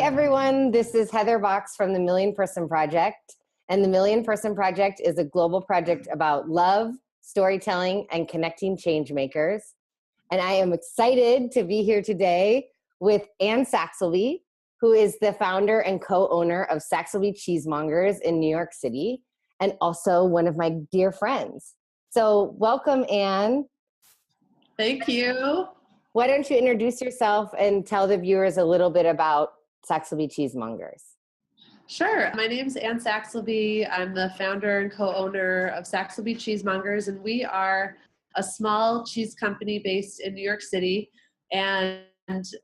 everyone. This is Heather Box from the Million Person Project. And the Million Person Project is a global project about love, storytelling, and connecting change makers. And I am excited to be here today with Anne Saxelby, who is the founder and co-owner of Saxelby Cheesemongers in New York City, and also one of my dear friends. So welcome, Anne. Thank you. Why don't you introduce yourself and tell the viewers a little bit about Saxelby Cheesemongers? Sure. My name is Anne Saxelby. I'm the founder and co-owner of Saxelby Cheesemongers, and we are a small cheese company based in New York City, and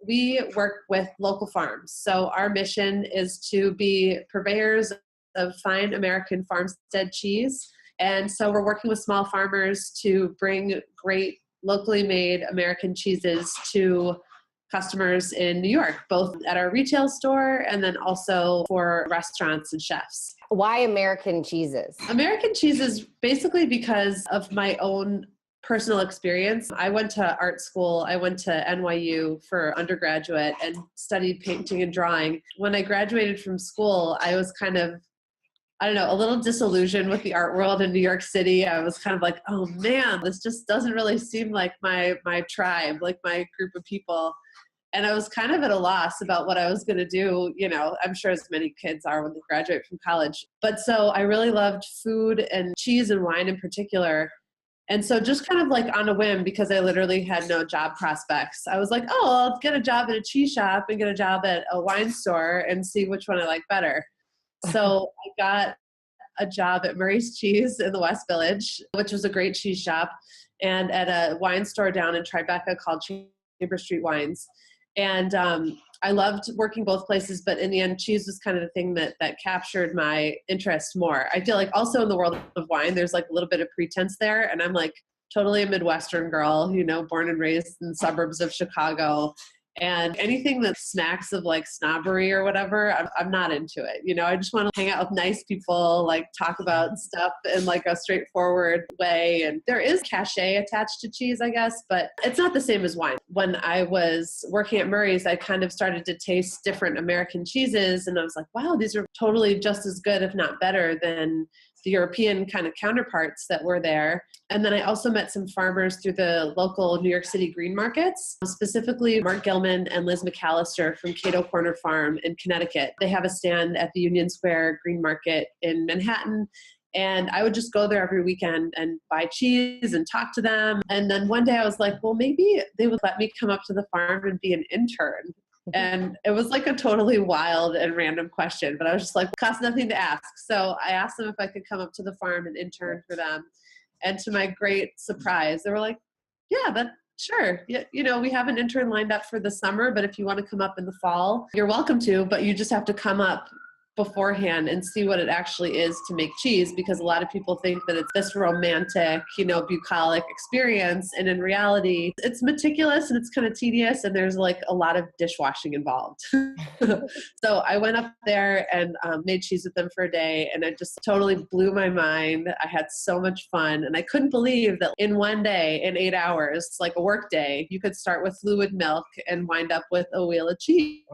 we work with local farms. So our mission is to be purveyors of fine American farmstead cheese. And so we're working with small farmers to bring great locally made American cheeses to customers in New York, both at our retail store and then also for restaurants and chefs. Why American cheeses? American cheeses, basically because of my own personal experience. I went to art school. I went to NYU for undergraduate and studied painting and drawing. When I graduated from school, I was kind of, a little disillusioned with the art world in New York City. I was kind of like, oh man, this just doesn't really seem like my tribe, like my group of people. And I was kind of at a loss about what I was going to do. I'm sure as many kids are when they graduate from college. But so I really loved food and cheese and wine in particular. And so just kind of like on a whim, because I literally had no job prospects, I was like, oh, I'll get a job at a cheese shop and get a job at a wine store and see which one I like better. So I got a job at Murray's Cheese in the West Village, which was a great cheese shop, and at a wine store down in Tribeca called Chamber Street Wines. And I loved working both places, but in the end, cheese was kind of the thing that captured my interest more. I feel like also in the world of wine, there's like a little bit of pretense there. And I'm like totally a Midwestern girl, born and raised in the suburbs of Chicago. And anything that smacks of like snobbery or whatever, I'm not into it. I just want to hang out with nice people, like talk about stuff in like a straightforward way. And there is cachet attached to cheese, I guess, but it's not the same as wine. When I was working at Murray's, I kind of started to taste different American cheeses. And I was like, wow, these are totally just as good, if not better, than the European kind of counterparts that were there. And then I also met some farmers through the local New York City green markets, specifically Mark Gilman and Liz McAllister from Cato Corner Farm in Connecticut. They have a stand at the Union Square Green Market in Manhattan. And I would just go there every weekend and buy cheese and talk to them. And then one day I was like, well, maybe they would let me come up to the farm and be an intern. And it was like a totally wild and random question, but I was just like, cost nothing to ask. So I asked them if I could come up to the farm and intern for them. And to my great surprise, they were like, yeah, sure. Yeah, we have an intern lined up for the summer, but if you want to come up in the fall, you're welcome to, but you just have to come up beforehand and see what it actually is to make cheese, because a lot of people think that it's this romantic, bucolic experience. And in reality, it's meticulous and it's kind of tedious and there's like a lot of dishwashing involved. So I went up there and made cheese with them for a day, and it just totally blew my mind. I had so much fun, and I couldn't believe that in one day, in 8 hours, like a work day, you could start with fluid milk and wind up with a wheel of cheese.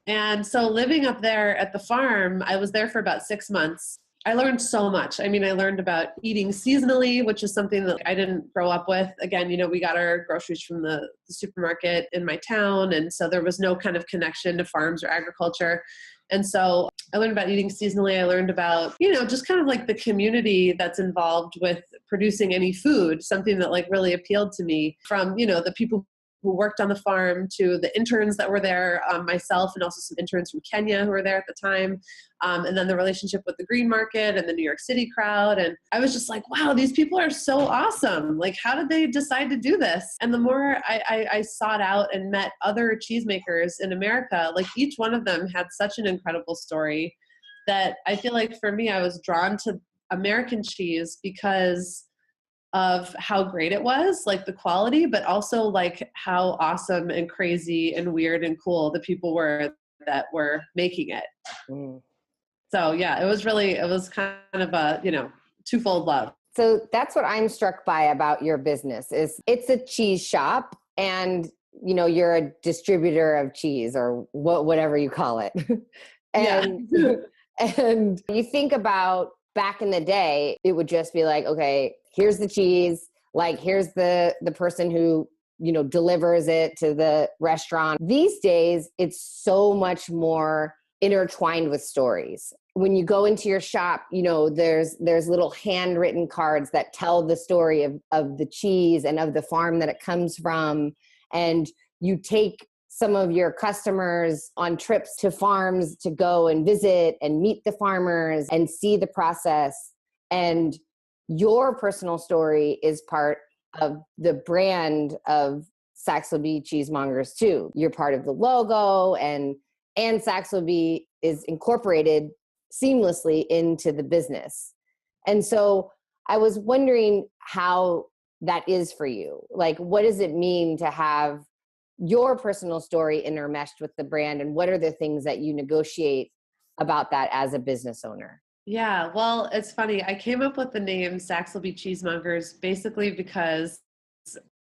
And so living up there at the farm, I was there for about 6 months. I learned so much. I learned about eating seasonally, which is something that I didn't grow up with. Again, we got our groceries from the supermarket in my town. And so there was no kind of connection to farms or agriculture. And so I learned about eating seasonally. I learned about, just kind of like the community that's involved with producing any food, something that like really appealed to me, from, the people who worked on the farm to the interns that were there, myself, and also some interns from Kenya who were there at the time. And then the relationship with the green market and the New York City crowd. And I was just like, wow, these people are so awesome. Like, how did they decide to do this? And the more I sought out and met other cheesemakers in America, like each one of them had such an incredible story that I feel like for me, I was drawn to American cheese because of how great it was, like the quality, but also like how awesome and crazy and weird and cool the people were that were making it. So yeah, it was kind of a, twofold love. So that's what I'm struck by about your business is it's a cheese shop, and you're a distributor of cheese or whatever you call it. Yeah. and and you think about back in the day, it would just be like, okay, here's the cheese, like here's the person who delivers it to the restaurant. These days it's so much more intertwined with stories. When you go into your shop, there's little handwritten cards that tell the story of the cheese and of the farm that it comes from. And you take some of your customers on trips to farms to go and visit and meet the farmers and see the process. And your personal story is part of the brand of Saxelby Cheesemongers too. You're part of the logo, and Saxelby is incorporated seamlessly into the business. And so I was wondering how that is for you. Like, what does it mean to have your personal story intermeshed with the brand, and what are the things that you negotiate about that as a business owner? Yeah, well, it's funny. I came up with the name Saxelby Cheesemongers basically because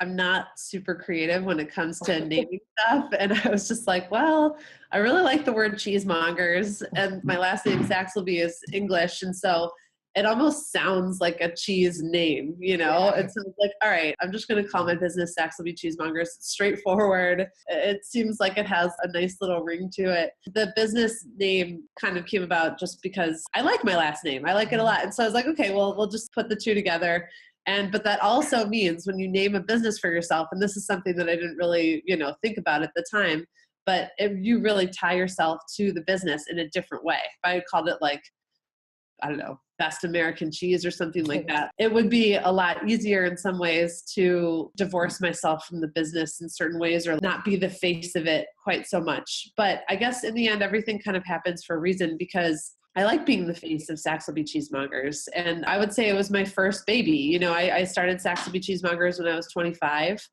I'm not super creative when it comes to naming stuff. And I was just like, well, I really like the word cheesemongers, and my last name Saxelby is English. And so it almost sounds like a cheese name, Yeah. It sounds like, all right, I'm just going to call my business Saxelby Cheesemongers. It's straightforward. It seems like it has a nice little ring to it. The business name kind of came about just because I like my last name. I like it a lot. And so I was like, okay, well, we'll just put the two together. But that also means when you name a business for yourself, and this is something that I didn't really, think about at the time, but if you really tie yourself to the business in a different way. If I had called it like, I don't know, Best American Cheese or something like that, it would be a lot easier in some ways to divorce myself from the business in certain ways, or not be the face of it quite so much. But I guess in the end, everything kind of happens for a reason, because I like being the face of Saxelby Cheesemongers. And I would say it was my first baby. I started Saxelby Cheesemongers when I was 25.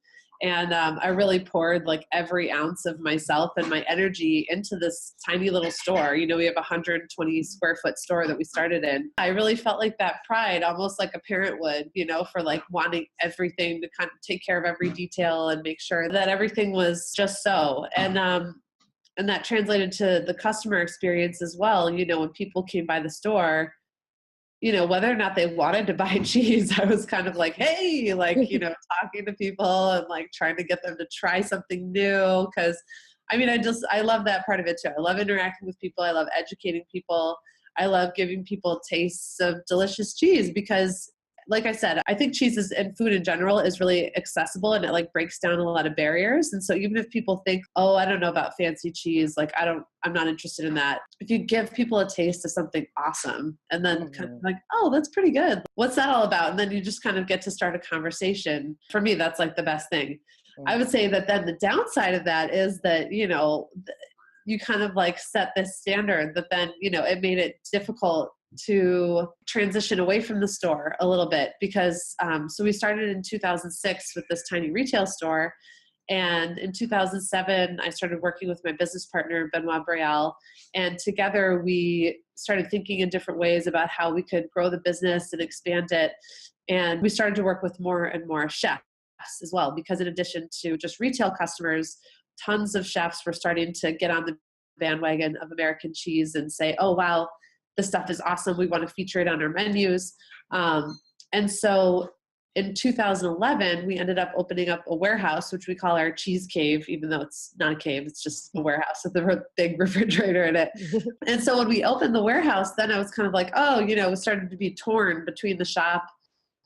And I really poured like every ounce of myself and my energy into this tiny little store. We have a 120 square foot store that we started in. I really felt like that pride, almost like a parent would, for like wanting everything to kind of take care of every detail and make sure that everything was just so. And that translated to the customer experience as well. When people came by the store, whether or not they wanted to buy cheese, I was kind of like, hey, like, talking to people and like trying to get them to try something new. Cause I love that part of it too. I love interacting with people. I love educating people. I love giving people tastes of delicious cheese because, like I said, I think cheese and food in general is really accessible, and it like breaks down a lot of barriers. And so even if people think, oh, I don't know about fancy cheese, like I'm not interested in that. If you give people a taste of something awesome and then kind of like, oh, that's pretty good. What's that all about? And then you just kind of get to start a conversation. For me, that's like the best thing. I would say that then the downside of that is that, you kind of like set this standard that then, it made it difficult to transition away from the store a little bit because, so we started in 2006 with this tiny retail store. And in 2007, I started working with my business partner, Benoit Brial, and together we started thinking in different ways about how we could grow the business and expand it. And we started to work with more and more chefs as well, because in addition to just retail customers, tons of chefs were starting to get on the bandwagon of American cheese and say, oh, wow, this stuff is awesome. We want to feature it on our menus. And so in 2011, we ended up opening up a warehouse, which we call our cheese cave, even though it's not a cave, it's just a warehouse with a big refrigerator in it. And so when we opened the warehouse, then I was kind of like, oh, it started to be torn between the shop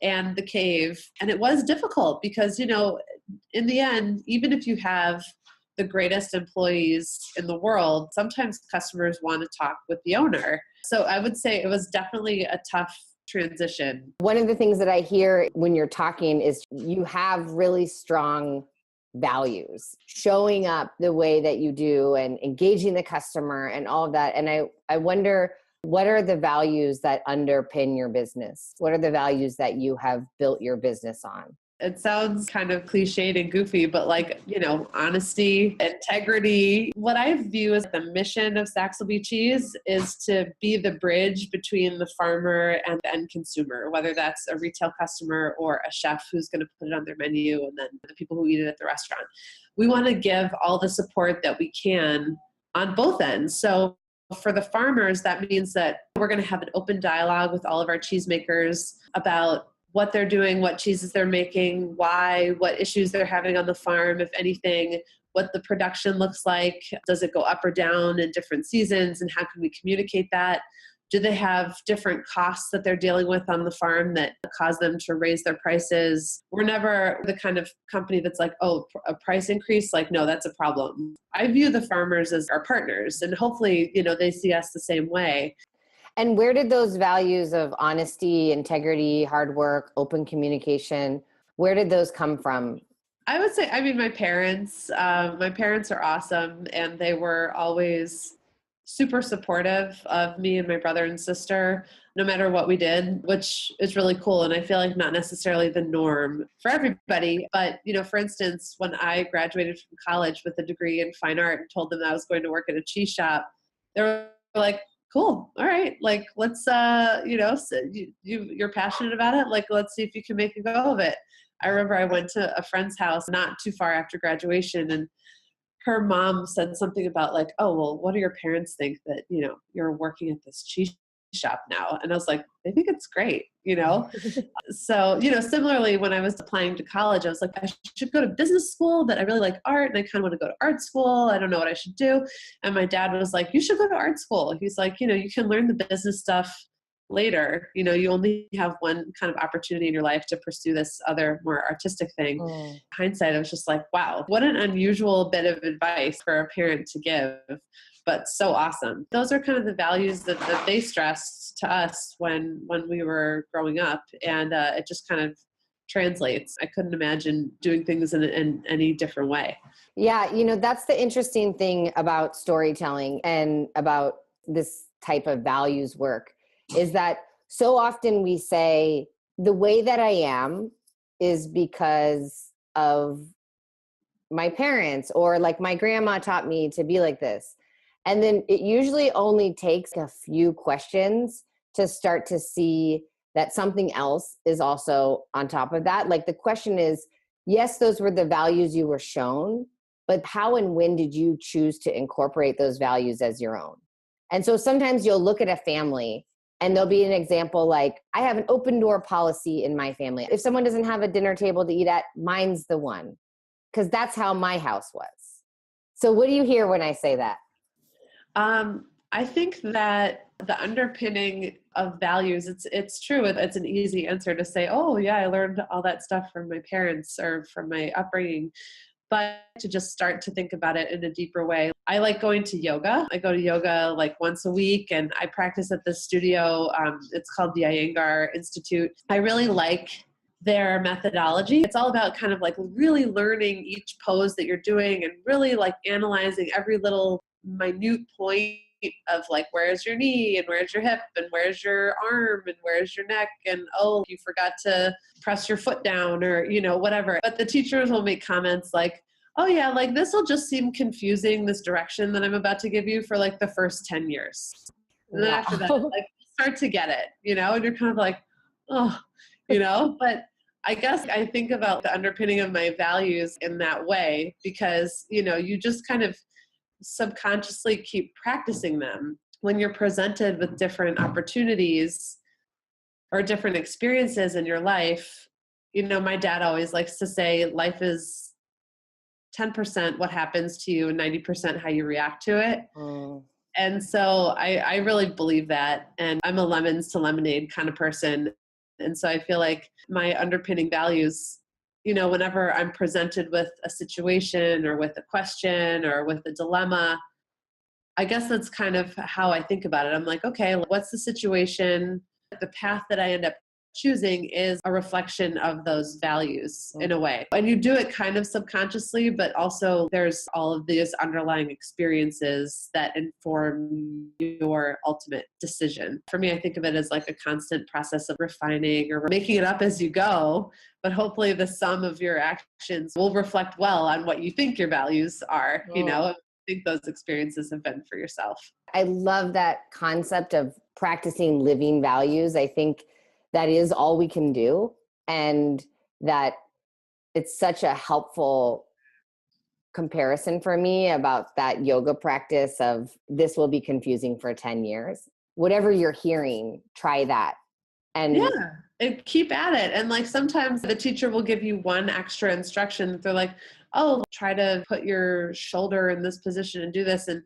and the cave. And it was difficult because, in the end, even if you have the greatest employees in the world, sometimes customers want to talk with the owner. So I would say it was definitely a tough transition. One of the things that I hear when you're talking is you have really strong values, showing up the way that you do and engaging the customer and all of that. And I wonder, what are the values that underpin your business? What are the values that you have built your business on? It sounds kind of cliched and goofy, but like, honesty, integrity. What I view as the mission of Saxelby cheese is to be the bridge between the farmer and the end consumer, whether that's a retail customer or a chef who's going to put it on their menu and then the people who eat it at the restaurant. We want to give all the support that we can on both ends. So for the farmers, that means that we're going to have an open dialogue with all of our cheesemakers about what they're doing, what cheeses they're making, why, what issues they're having on the farm, if anything, what the production looks like. Does it go up or down in different seasons, and how can we communicate that? Do they have different costs that they're dealing with on the farm that cause them to raise their prices? We're never the kind of company that's like, oh, a price increase, like, no, that's a problem. I view the farmers as our partners, and hopefully, they see us the same way. And where did those values of honesty, integrity, hard work, open communication, where did those come from? I would say, my parents are awesome, and they were always super supportive of me and my brother and sister, no matter what we did, which is really cool. And I feel like not necessarily the norm for everybody, but, for instance, when I graduated from college with a degree in fine art and told them that I was going to work at a cheese shop, they were like, cool. All right. Like, let's, you're passionate about it. Like, let's see if you can make a go of it. I remember I went to a friend's house not too far after graduation, and her mom said something about like, oh, well, what do your parents think that, you're working at this cheese shop now? And I was like, they think it's great, So, similarly, when I was applying to college, I was like, I should go to business school, but I really like art and I kind of want to go to art school. I don't know what I should do. And my dad was like, you should go to art school. He's like, you can learn the business stuff later. You only have one kind of opportunity in your life to pursue this other more artistic thing. Hindsight, I was just like, wow, what an unusual bit of advice for a parent to give, but so awesome. Those are kind of the values that they stressed to us when we were growing up. And it just kind of translates. I couldn't imagine doing things in any different way. Yeah. That's the interesting thing about storytelling and about this type of values work, is that so often we say the way that I am is because of my parents, or like my grandma taught me to be like this. And then it usually only takes a few questions to start to see that something else is also on top of that. Like the question is, yes, those were the values you were shown, but how and when did you choose to incorporate those values as your own? And so sometimes you'll look at a family and there'll be an example like, I have an open door policy in my family. If someone doesn't have a dinner table to eat at, mine's the one, because that's how my house was. So what do you hear when I say that? I think that the underpinning of values, it's true. It's an easy answer to say, oh yeah, I learned all that stuff from my parents or from my upbringing. But to just start to think about it in a deeper way. I like going to yoga. I go to yoga like once a week, and I practice at this studio. It's called the Iyengar Institute. I really like their methodology. It's all about kind of like really learning each pose that you're doing and really like analyzing every little minute point of like, where's your knee and where's your hip and where's your arm and where's your neck, and oh, you forgot to press your foot down, or whatever. But the teachers will make comments like, oh yeah, like this will just seem confusing, this direction that I'm about to give you, for like the first 10 years. And then after that, like start to get it, and you're kind of like, oh, but I guess I think about the underpinning of my values in that way, because, you just kind of subconsciously keep practicing them when you're presented with different opportunities or different experiences in your life. My dad always likes to say life is 10% what happens to you and 90% how you react to it. And so I really believe that. And I'm a lemons to lemonade kind of person. And so I feel like my underpinning values, whenever I'm presented with a situation or with a question or with a dilemma, I guess that's kind of how I think about it. I'm like, okay, what's the situation, the path that I end up choosing is a reflection of those values in a way. And you do it kind of subconsciously, but also there's all of these underlying experiences that inform your ultimate decision. For me, I think of it as like a constant process of refining or making it up as you go, but hopefully the sum of your actions will reflect well on what you think your values are, you know, I think those experiences have been for yourself. I love that concept of practicing living values. I think that is all we can do, and that it's such a helpful comparison for me about that yoga practice of this will be confusing for 10 years. Whatever you're hearing, try that. And and keep at it. And like sometimes the teacher will give you one extra instruction. They're like, oh, try to put your shoulder in this position and do this. And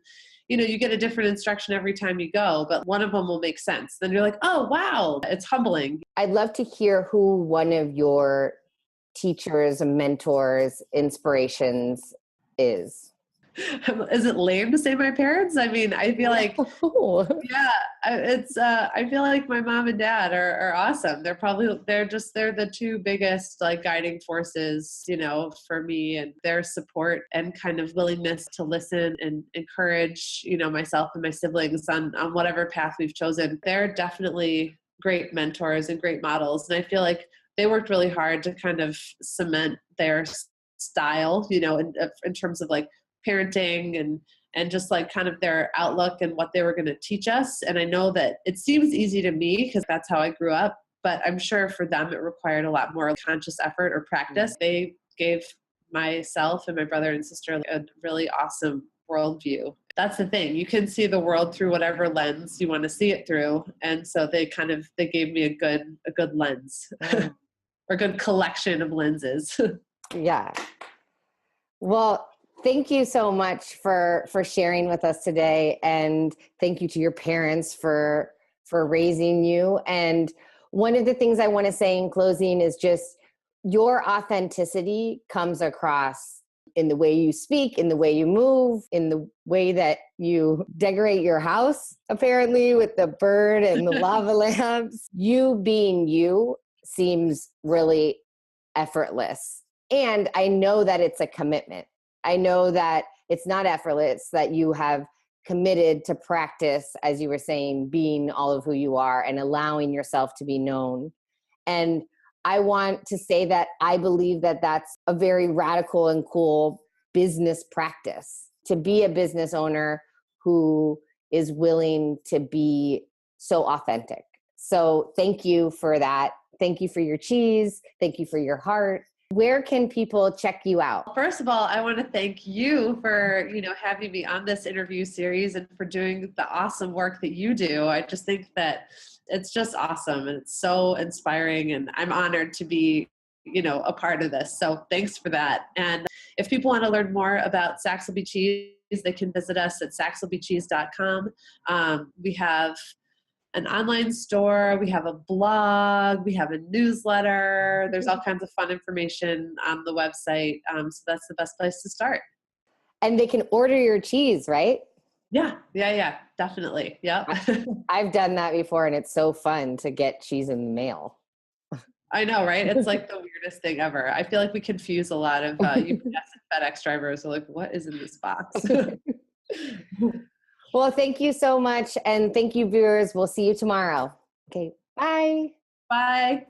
you know, you get a different instruction every time you go, but one of them will make sense. Then you're like, oh, wow, it's humbling. I'd love to hear who one of your teachers, mentors, inspirations is. Is it lame to say my parents? I mean, I feel like, I feel like my mom and dad are awesome. They're the two biggest like guiding forces, you know, for me, and their support and kind of willingness to listen and encourage, you know, myself and my siblings on whatever path we've chosen. They're definitely great mentors and great models. And I feel like they worked really hard to kind of cement their style, you know, in terms of like parenting and just like kind of their outlook and what they were going to teach us. And I know that it seems easy to me because that's how I grew up, but I'm sure for them it required a lot more conscious effort or practice. They gave myself and my brother and sister a really awesome worldview. That's the thing. You can see the world through whatever lens you want to see it through. And so they gave me a good lens or a good collection of lenses. Yeah. Well, thank you so much for sharing with us today. And thank you to your parents for raising you. And one of the things I want to say in closing is just your authenticity comes across in the way you speak, in the way you move, in the way that you decorate your house, apparently with the bird and the lava lamps. You being you seems really effortless. And I know that it's a commitment. I know that it's not effortless, that you have committed to practice, as you were saying, being all of who you are and allowing yourself to be known. And I want to say that I believe that that's a very radical and cool business practice, to be a business owner who is willing to be so authentic. So thank you for that. Thank you for your cheese. Thank you for your heart. Where can people check you out? First of all, I want to thank you for, you know, having me on this interview series and for doing the awesome work that you do. I just think that it's just awesome and it's so inspiring, and I'm honored to be, you know, a part of this. So thanks for that. And if people want to learn more about Saxelby cheese, they can visit us at saxelbycheese.com. We have an online store, we have a blog, we have a newsletter. There's all kinds of fun information on the website. So that's the best place to start. And they can order your cheese, right? Yeah, definitely. Yeah. I've done that before, and it's so fun to get cheese in the mail. I know, right? It's like the weirdest thing ever. I feel like we confuse a lot of UPS and FedEx drivers. They're like, what is in this box? Well, thank you so much. And thank you, viewers. We'll see you tomorrow. Okay. Bye. Bye.